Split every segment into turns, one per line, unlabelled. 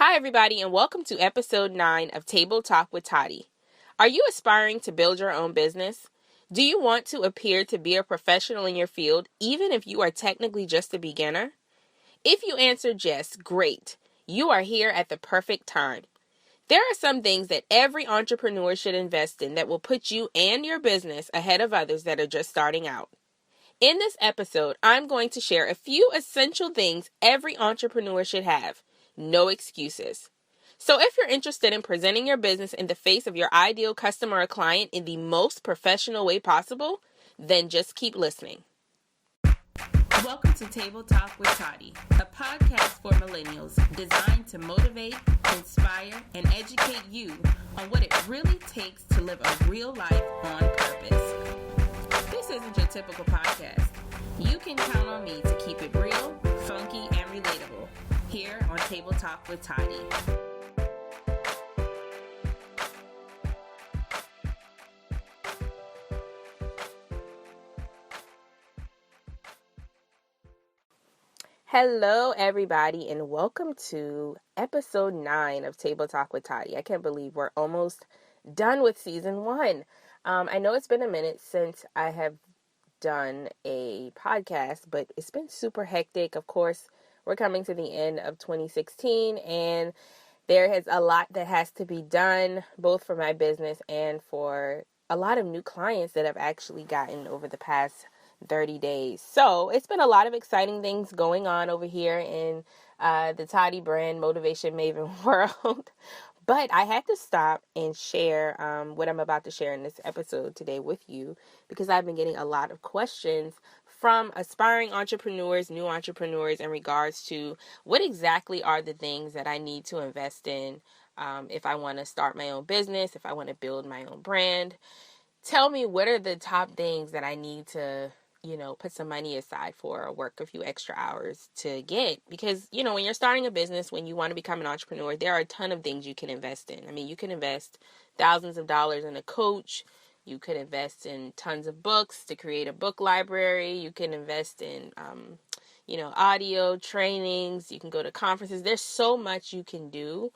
Hi, everybody, and welcome to episode 9 of Table Talk with Toddy. Are you aspiring to build your own business? Do you want to appear to be a professional in your field, even if you are technically just a beginner? If you answered yes, great. You are here at the perfect time. There are some things that every entrepreneur should invest in that will put you and your business ahead of others that are just starting out. In this episode, I'm going to share a few essential things every entrepreneur should have. No excuses. So if you're interested in presenting your business in the face of your ideal customer or client in the most professional way possible, then just keep listening. Welcome to Table Talk with Toddy, a podcast for millennials designed to motivate, inspire, and educate you on what it really takes to live a real life on purpose. This isn't your typical podcast. You can count on me to keep it real, funky, and relatable here on Table Talk with Toddy. Hello, everybody, and welcome to episode 9 of Table Talk with Toddy. I can't believe we're almost done with season 1. I know it's been a minute since I have done a podcast, but it's been super hectic. Of course, we're coming to the end of 2016, and there is a lot that has to be done, both for my business and for a lot of new clients that I've actually gotten over the past 30 days. So it's been a lot of exciting things going on over here in the Toddy brand Motivation Maven world. But I had to stop and share what I'm about to share in this episode today with you because I've been getting a lot of questions from aspiring entrepreneurs, new entrepreneurs, in regards to what exactly are the things that I need to invest in if I want to start my own business, if I want to build my own brand. Tell me, what are the top things that I need to put some money aside for or work a few extra hours to get? Because, when you're starting a business, when you want to become an entrepreneur, there are a ton of things you can invest in. I mean, you can invest thousands of dollars in a coach. You could invest in tons of books to create a book library. You can invest in, audio trainings. You can go to conferences. There's so much you can do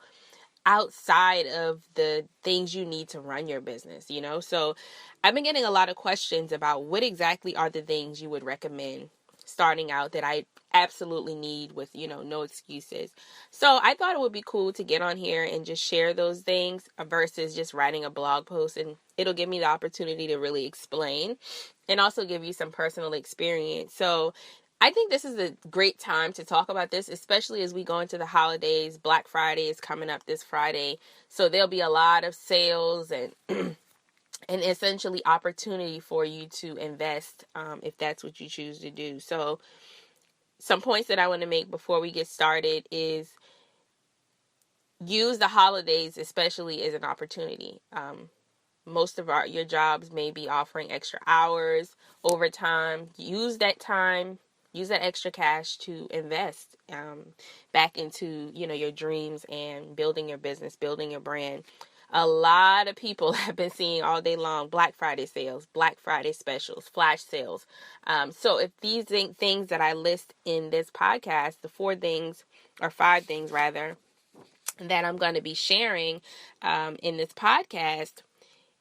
outside of the things you need to run your business, So I've been getting a lot of questions about what exactly are the things you would recommend starting out that I absolutely need with, no excuses. So I thought it would be cool to get on here and just share those things versus just writing a blog post, and it'll give me the opportunity to really explain and also give you some personal experience. So I think this is a great time to talk about this, especially as we go into the holidays. Black Friday is coming up this Friday, so there'll be a lot of sales and and essentially opportunity for you to invest if that's what you choose to do. So some points that I want to make before we get started is use the holidays especially as an opportunity. Most of your jobs may be offering extra hours, overtime. Use that time. Use that extra cash to invest back into, your dreams and building your business, building your brand. A lot of people have been seeing all day long Black Friday sales, Black Friday specials, flash sales. So if these things that I list in this podcast, the 4 things or 5 things rather, that I'm going to be sharing in this podcast,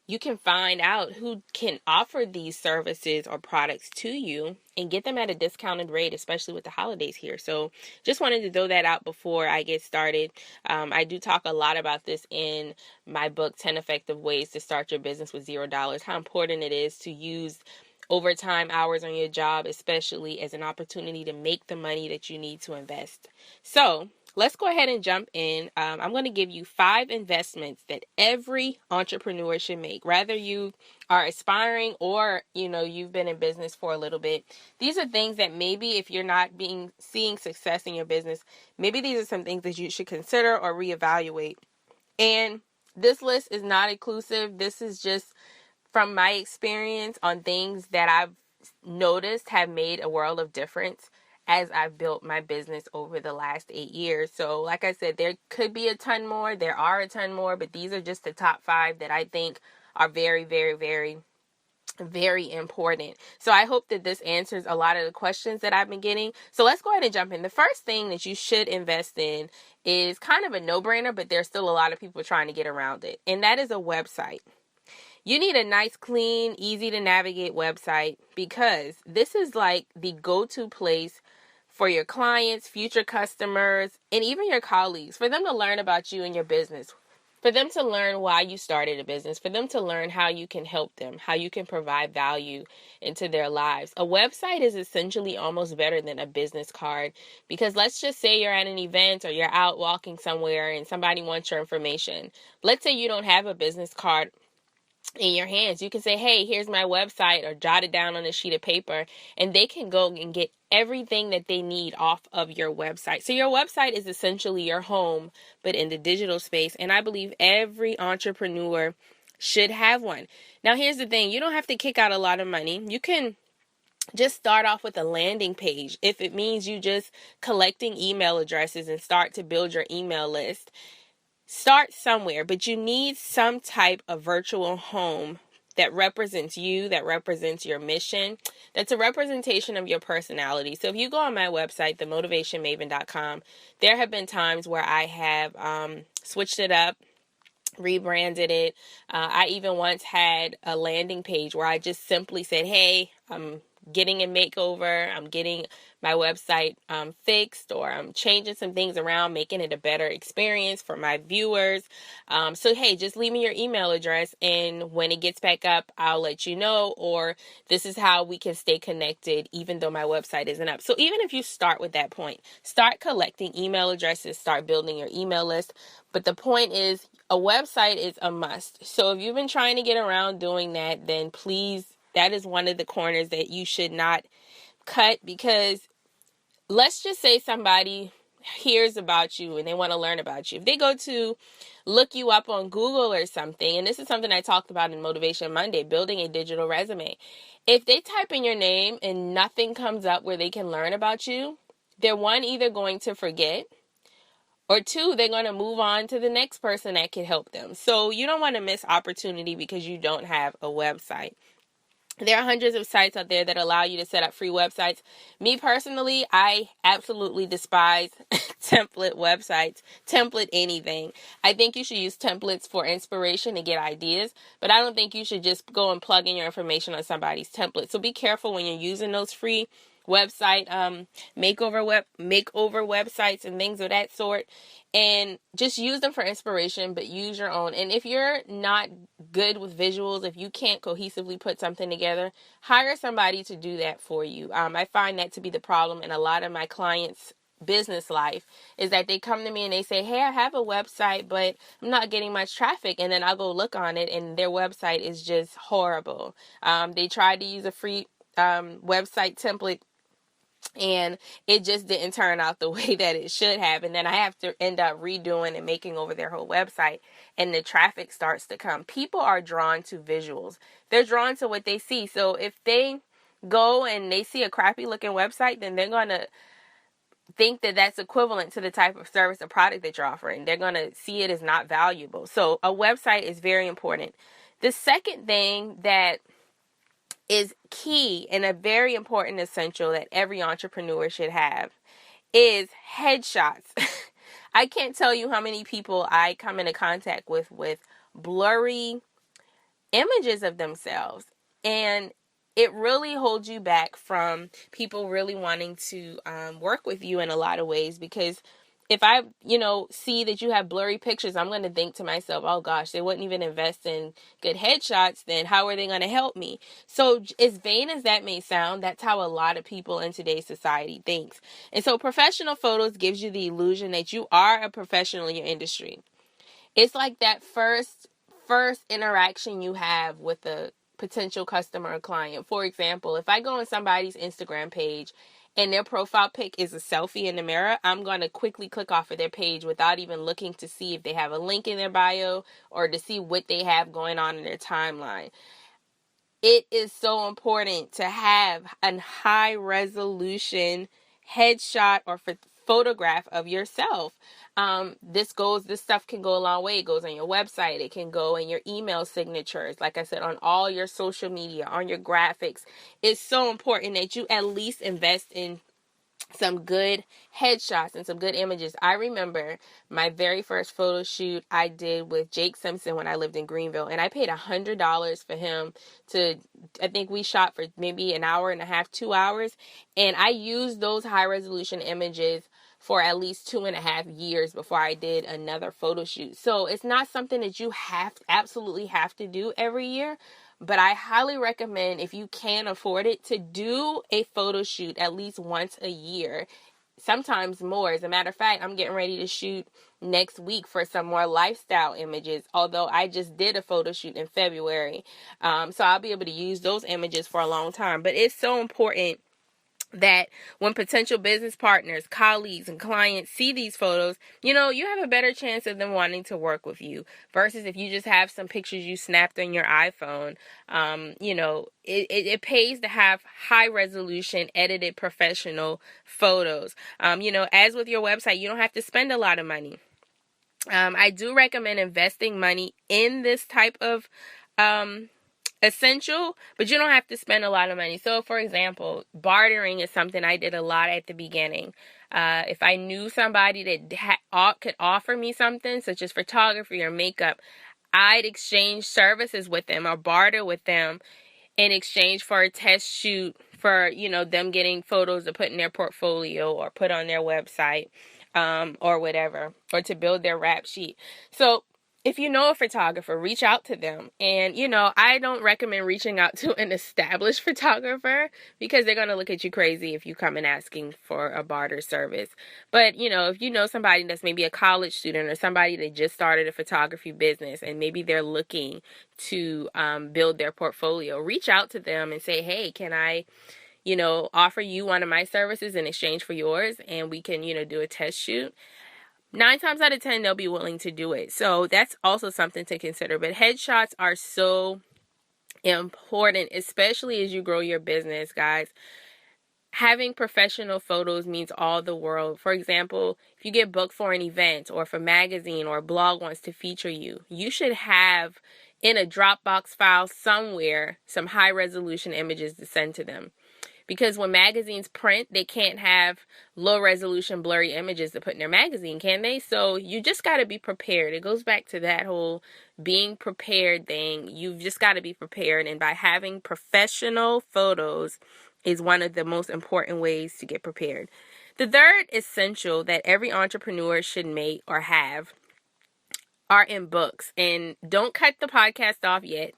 you can find out who can offer these services or products to you and get them at a discounted rate, especially with the holidays here. So just wanted to throw that out before I get started. I do talk a lot about this in my book, 10 Effective Ways to Start Your Business with $0, how important it is to use overtime hours on your job, especially as an opportunity to make the money that you need to invest. So let's go ahead and jump in. I'm going to give you 5 investments that every entrepreneur should make. Whether you are aspiring or, you've been in business for a little bit. These are things that maybe if you're not seeing success in your business, maybe these are some things that you should consider or reevaluate. And this list is not inclusive. This is just from my experience on things that I've noticed have made a world of difference as I've built my business over the last 8 years. So like I said, there could be a ton more. There are a ton more, but these are just the top 5 that I think are very, very, very Very important. So I hope that this answers a lot of the questions that I've been getting. So let's go ahead and jump in. The first thing that you should invest in is kind of a no-brainer, but there's still a lot of people trying to get around it. And that is a website. You need a nice, clean, easy to navigate website, because this is like the go-to place for your clients, future customers, and even your colleagues, for them to learn about you and your business, for them to learn why you started a business, for them to learn how you can help them, how you can provide value into their lives. A website is essentially almost better than a business card, because let's just say you're at an event or you're out walking somewhere and somebody wants your information. Let's say you don't have a business card in your hands. You can say, hey, here's my website, or jot it down on a sheet of paper, and they can go and get everything that they need off of your website. So your website is essentially your home, but in the digital space. And I believe every entrepreneur should have one. Now, here's the thing. You don't have to kick out a lot of money. You can just start off with a landing page. If it means you just collecting email addresses and start to build your email list, start somewhere, but you need some type of virtual home that represents you, that represents your mission, that's a representation of your personality. So if you go on my website, themotivationmaven.com, there have been times where I have switched it up, rebranded it. I even once had a landing page where I just simply said, hey, I'm getting a makeover, I'm getting my website fixed, or I'm changing some things around, making it a better experience for my viewers. So hey, just leave me your email address, and when it gets back up, I'll let you know, or this is how we can stay connected even though my website isn't up. So even if you start with that point, start collecting email addresses, start building your email list. But the point is, a website is a must. So if you've been trying to get around doing that, then please, that is one of the corners that you should not cut, because let's just say somebody hears about you and they want to learn about you. If they go to look you up on Google or something, and this is something I talked about in Motivation Monday, building a digital resume. If they type in your name and nothing comes up where they can learn about you, they're either going to forget, or two, they're going to move on to the next person that can help them. So you don't want to miss opportunity because you don't have a website. There are hundreds of sites out there that allow you to set up free websites. Me personally, I absolutely despise template websites, template anything. I think you should use templates for inspiration to get ideas, but I don't think you should just go and plug in your information on somebody's template. So be careful when you're using those free website makeover websites and things of that sort, and just use them for inspiration, but use your own. And if you're not good with visuals, if you can't cohesively put something together, hire somebody to do that for you. I find that to be the problem in a lot of my clients' business life, is that they come to me and they say, hey, I have a website, but I'm not getting much traffic. And then I'll go look on it and their website is just horrible. They tried to use a free website template, and it just didn't turn out the way that it should have. And then I have to end up redoing and making over their whole website, and the traffic starts to come. People are drawn to visuals. They're drawn to what they see. So if they go and they see a crappy looking website, then they're going to think that that's equivalent to the type of service or product that you're offering. They're going to see it as not valuable. So a website is very important. The second thing that is key and a very important essential that every entrepreneur should have is headshots. I can't tell you how many people I come into contact with blurry images of themselves, and it really holds you back from people really wanting to work with you in a lot of ways, because if I, see that you have blurry pictures, I'm going to think to myself, oh gosh, they wouldn't even invest in good headshots, then how are they going to help me? So as vain as that may sound, that's how a lot of people in today's society thinks. And so professional photos gives you the illusion that you are a professional in your industry. It's like that first interaction you have with a potential customer or client. For example, if I go on somebody's Instagram page and their profile pic is a selfie in the mirror, I'm going to quickly click off of their page without even looking to see if they have a link in their bio or to see what they have going on in their timeline. It is so important to have a high resolution headshot or photograph of yourself. This stuff can go a long way. It goes on your website. It can go in your email signatures. Like I said, on all your social media, on your graphics. It's so important that you at least invest in some good headshots and some good images. I remember my very first photo shoot I did with Jake Simpson when I lived in Greenville, and I paid $100 for him to, I think we shot for maybe an hour and a half, 2 hours, and I used those high resolution images for at least 2.5 years before I did another photo shoot. So it's not something that you absolutely have to do every year, but I highly recommend, if you can afford it, to do a photo shoot at least once a year, sometimes more. As a matter of fact, I'm getting ready to shoot next week for some more lifestyle images, although I just did a photo shoot in February. So I'll be able to use those images for a long time. But it's so important that when potential business partners, colleagues, and clients see these photos, you have a better chance of them wanting to work with you versus if you just have some pictures you snapped on your iPhone. It pays to have high resolution, edited, professional photos. As with your website, you don't have to spend a lot of money. I do recommend investing money in this type of essential, but you don't have to spend a lot of money. So, for example, bartering is something I did a lot at the beginning. If I knew somebody that could offer me something, such as photography or makeup, I'd exchange services with them or barter with them in exchange for a test shoot for, them getting photos to put in their portfolio or put on their website, or whatever, or to build their rap sheet. So if you know a photographer, reach out to them. And, I don't recommend reaching out to an established photographer because they're going to look at you crazy if you come and asking for a barter service. But, if you know somebody that's maybe a college student or somebody that just started a photography business and maybe they're looking to build their portfolio, reach out to them and say, hey, can I offer you one of my services in exchange for yours, and we can, do a test shoot. 9 times out of 10, they'll be willing to do it. So that's also something to consider. But headshots are so important, especially as you grow your business, guys. Having professional photos means all the world. For example, if you get booked for an event or if a magazine or a blog wants to feature you, you should have in a Dropbox file somewhere some high resolution images to send to them. Because when magazines print, they can't have low resolution blurry images to put in their magazine, can they? So you just got to be prepared. It goes back to that whole being prepared thing. You've just got to be prepared. And by having professional photos is one of the most important ways to get prepared. The third essential that every entrepreneur should make or have are in books. And don't cut the podcast off yet.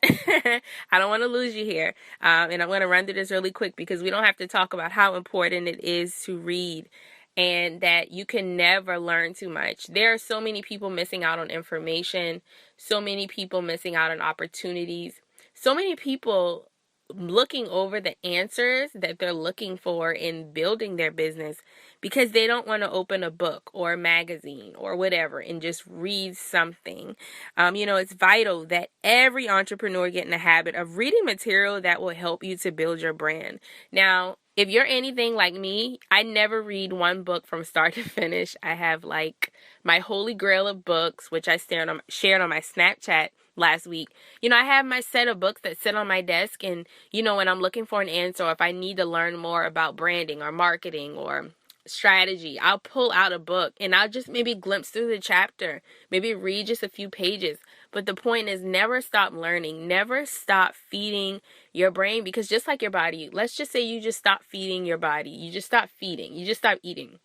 I don't want to lose you here. And I'm going to run through this really quick because we don't have to talk about how important it is to read and that you can never learn too much. There are so many people missing out on information, so many people missing out on opportunities, so many people looking over the answers that they're looking for in building their business because they don't want to open a book or a magazine or whatever and just read something. It's vital that every entrepreneur get in the habit of reading material that will help you to build your brand. Now, if you're anything like me, I never read one book from start to finish. I have like my holy grail of books, which I shared on my Snapchat last week. I have my set of books that sit on my desk, and, when I'm looking for an answer or if I need to learn more about branding or marketing or strategy, I'll pull out a book and I'll just maybe glimpse through the chapter, maybe read just a few pages. But the point is never stop learning, never stop feeding your brain, because just like your body, let's just say you just stop feeding your body. You just stop feeding. You just stop eating.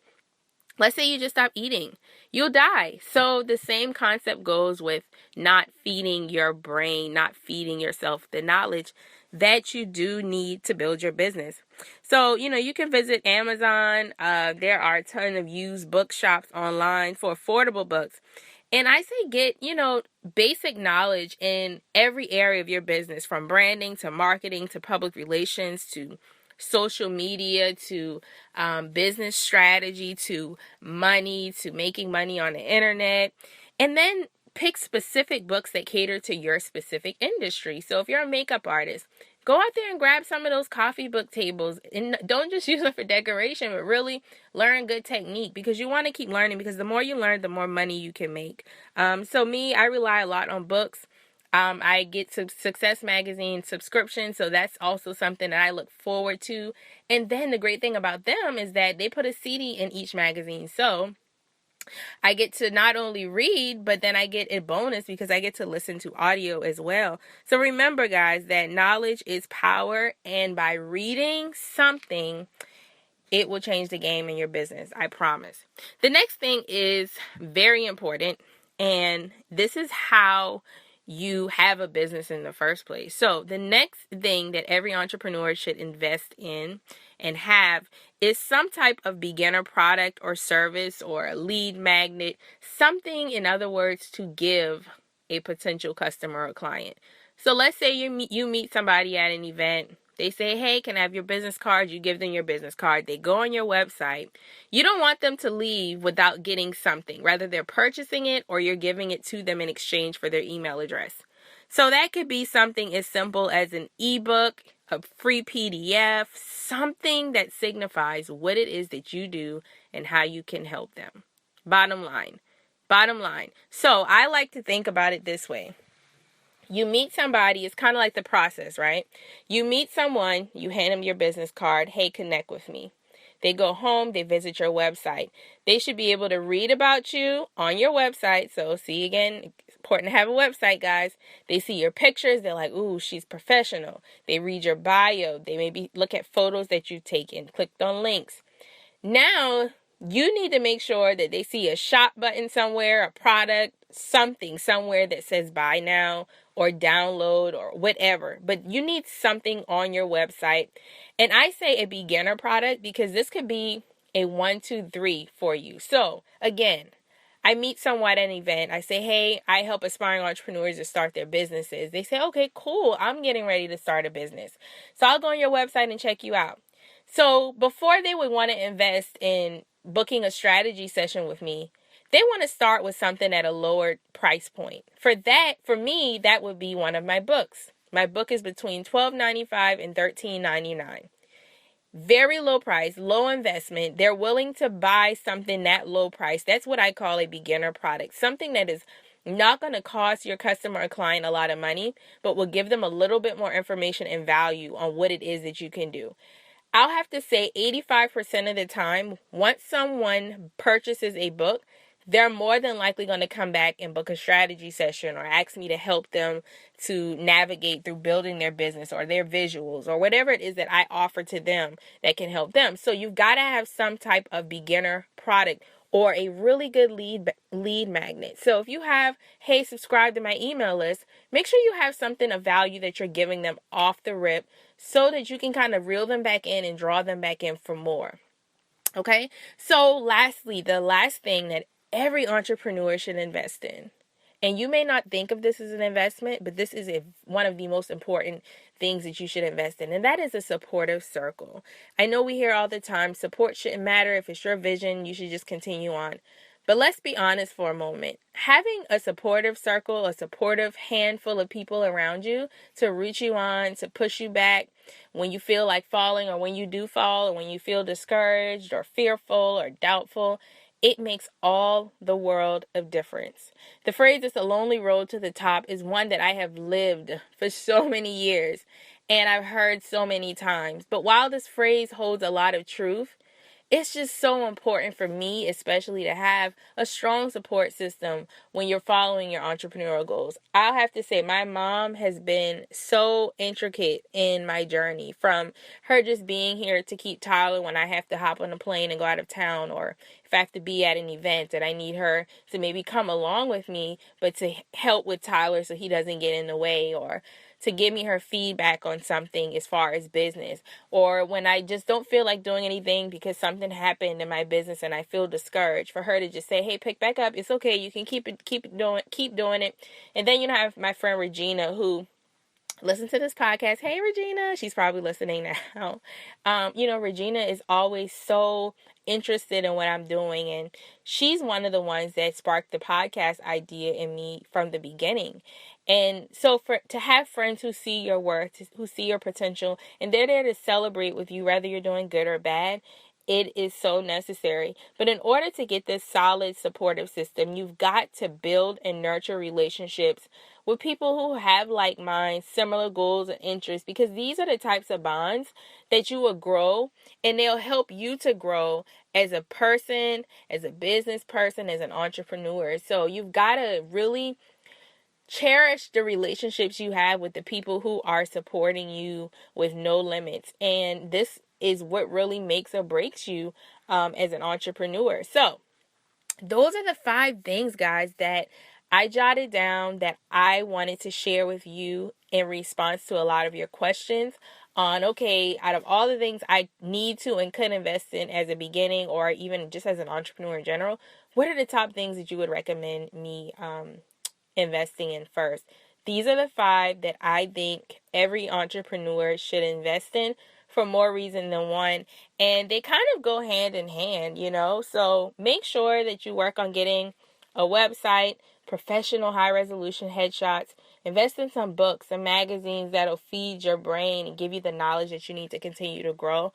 Let's say you just stop eating. You'll die. So the same concept goes with not feeding your brain, not feeding yourself the knowledge that you do need to build your business. So, you can visit Amazon. There are a ton of used bookshops online for affordable books. And I say get, basic knowledge in every area of your business, from branding to marketing to public relations to social media to business strategy to money to making money on the internet. And then pick specific books that cater to your specific industry. So if you're a makeup artist, Go out there and grab some of those coffee book tables, and don't just use them for decoration, but really learn good technique, because you want to keep learning, because the more you learn, the more money you can make. So me, I rely a lot on books. I get some Success Magazine subscription, so that's also something that I look forward to. And then the great thing about them is that they put a CD in each magazine. So I get to not only read, but then I get a bonus because I get to listen to audio as well. So remember, guys, that knowledge is power, and by reading something, it will change the game in your business. I promise. The next thing is very important, and this is how you have a business in the first place. So the next thing that every entrepreneur should invest in and have is some type of beginner product or service or a lead magnet, something, in other words, to give a potential customer or client. So let's say you meet somebody at an event. They say, hey, can I have your business card? You give them your business card. They go on your website. You don't want them to leave without getting something. Rather, they're purchasing it or you're giving it to them in exchange for their email address. So that could be something as simple as an ebook, a free PDF, something that signifies what it is that you do and how you can help them. Bottom line. So I like to think about it this way. You meet somebody, it's kind of like the process, right? You meet someone, you hand them your business card, hey, connect with me. They go home, they visit your website. They should be able to read about you on your website. So see, again, it's important to have a website, guys. They see your pictures, they're like, ooh, she's professional. They read your bio, they maybe look at photos that you've taken, clicked on links. Now, you need to make sure that they see a shop button somewhere, a product, something somewhere that says buy now or download or whatever. But you need something on your website. And I say a beginner product because this could be a 1, 2, 3 for you. So again, I meet someone at an event. I say, hey, I help aspiring entrepreneurs to start their businesses. They say, okay, cool. I'm getting ready to start a business. So I'll go on your website and check you out. So before they would want to invest in booking a strategy session with me, they want to start with something at a lower price point. For me, that would be one of my books. My book is between $12.95 and $13.99. Very low price, low investment. They're willing to buy something that low price. That's what I call a beginner product. Something that is not going to cost your customer or client a lot of money, but will give them a little bit more information and value on what it is that you can do. I'll have to say 85% of the time, once someone purchases a book, they're more than likely going to come back and book a strategy session or ask me to help them to navigate through building their business or their visuals or whatever it is that I offer to them that can help them. So you've got to have some type of beginner product or a really good lead magnet. So if you have, hey, subscribe to my email list, make sure you have something of value that you're giving them off the rip so that you can kind of reel them back in and draw them back in for more. Okay? So lastly, the last thing that every entrepreneur should invest in, and you may not think of this as an investment, but this is one of the most important things that you should invest in, and that is a supportive circle. I know we hear all the time, support shouldn't matter. If it's your vision, you should just continue on. But let's be honest for a moment. Having a supportive circle, a supportive handful of people around you to root you on, to push you back when you feel like falling or when you do fall or when you feel discouraged or fearful or doubtful, it makes all the world of difference. The phrase, it's a lonely road to the top, is one that I have lived for so many years and I've heard so many times. But while this phrase holds a lot of truth, it's just so important for me, especially to have a strong support system when you're following your entrepreneurial goals. I'll have to say my mom has been so intricate in my journey, from her just being here to keep Tyler when I have to hop on a plane and go out of town, or if I have to be at an event and I need her to maybe come along with me, but to help with Tyler so he doesn't get in the way, or to give me her feedback on something as far as business, or when I just don't feel like doing anything because something happened in my business and I feel discouraged, for her to just say, hey, pick back up. It's okay. You can keep doing it. And then I have my friend Regina, who listen to this podcast. Hey, Regina. She's probably listening now. Regina is always so interested in what I'm doing, and she's one of the ones that sparked the podcast idea in me from the beginning. And so to have friends who see your worth, who see your potential, and they're there to celebrate with you, whether you're doing good or bad, it is so necessary. But in order to get this solid supportive system, you've got to build and nurture relationships with people who have like minds, similar goals and interests, because these are the types of bonds that you will grow, and they'll help you to grow as a person, as a business person, as an entrepreneur. So you've got to really cherish the relationships you have with the people who are supporting you with no limits. And this is what really makes or breaks you as an entrepreneur. So those are the 5 things, guys, that I jotted down that I wanted to share with you in response to a lot of your questions on, okay, out of all the things I need to and could invest in as a beginning, or even just as an entrepreneur in general, what are the top things that you would recommend me investing in first? These are the 5 that I think every entrepreneur should invest in for more reason than one. And they kind of go hand in hand, So make sure that you work on getting a website, professional high resolution headshots, invest in some books, some magazines that'll feed your brain and give you the knowledge that you need to continue to grow.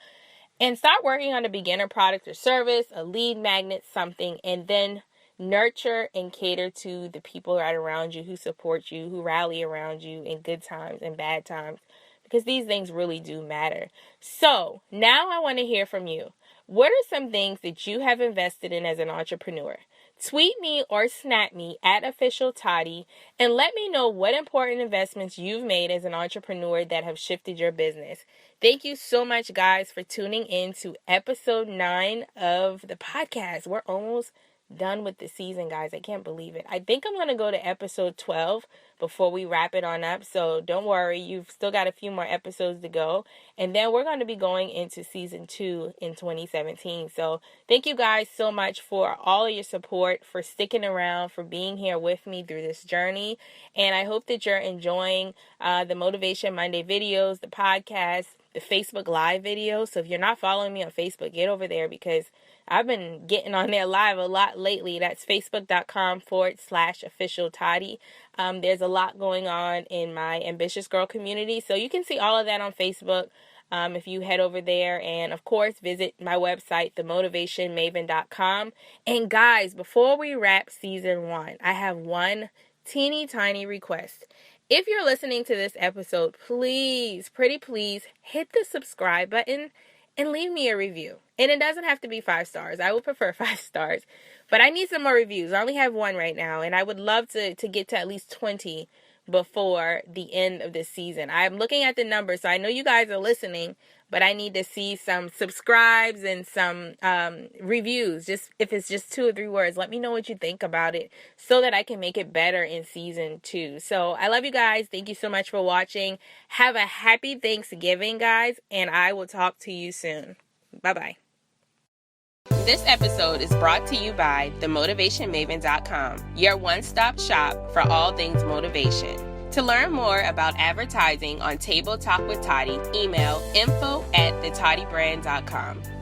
And start working on a beginner product or service, a lead magnet, something, and then nurture and cater to the people right around you who support you, who rally around you in good times and bad times, because these things really do matter. So now I want to hear from you. What are some things that you have invested in as an entrepreneur? Tweet me or snap me at Official Toddy and let me know what important investments you've made as an entrepreneur that have shifted your business. Thank you so much, guys, for tuning in to episode 9 of the podcast. We're almost done with the season, guys. I can't believe it. I think I'm going to go to episode 12 before we wrap it on up. So don't worry. You've still got a few more episodes to go. And then we're going to be going into season 2 in 2017. So thank you guys so much for all of your support, for sticking around, for being here with me through this journey. And I hope that you're enjoying the Motivation Monday videos, the podcast, the Facebook Live videos. So if you're not following me on Facebook, get over there, because I've been getting on there live a lot lately. That's facebook.com/official Toddy. There's a lot going on in my Ambitious Girl community. So you can see all of that on Facebook if you head over there. And of course, visit my website, themotivationmaven.com. And guys, before we wrap season 1, I have one teeny tiny request. If you're listening to this episode, please, pretty please, hit the subscribe button and leave me a review. And it doesn't have to be 5 stars. I would prefer 5 stars. But I need some more reviews. I only have 1 right now. And I would love to get to at least 20 before the end of this season. I'm looking at the numbers, so I know you guys are listening, but I need to see some subscribes and some reviews. Just if it's just 2 or 3 words, let me know what you think about it so that I can make it better in season 2. So I love you guys. Thank you so much for watching. Have a happy Thanksgiving, guys, and I will talk to you soon. Bye-bye. This episode is brought to you by themotivationmaven.com, your one-stop shop for all things motivation. To learn more about advertising on Table Talk with Toddy, email info@thetoddybrand.com.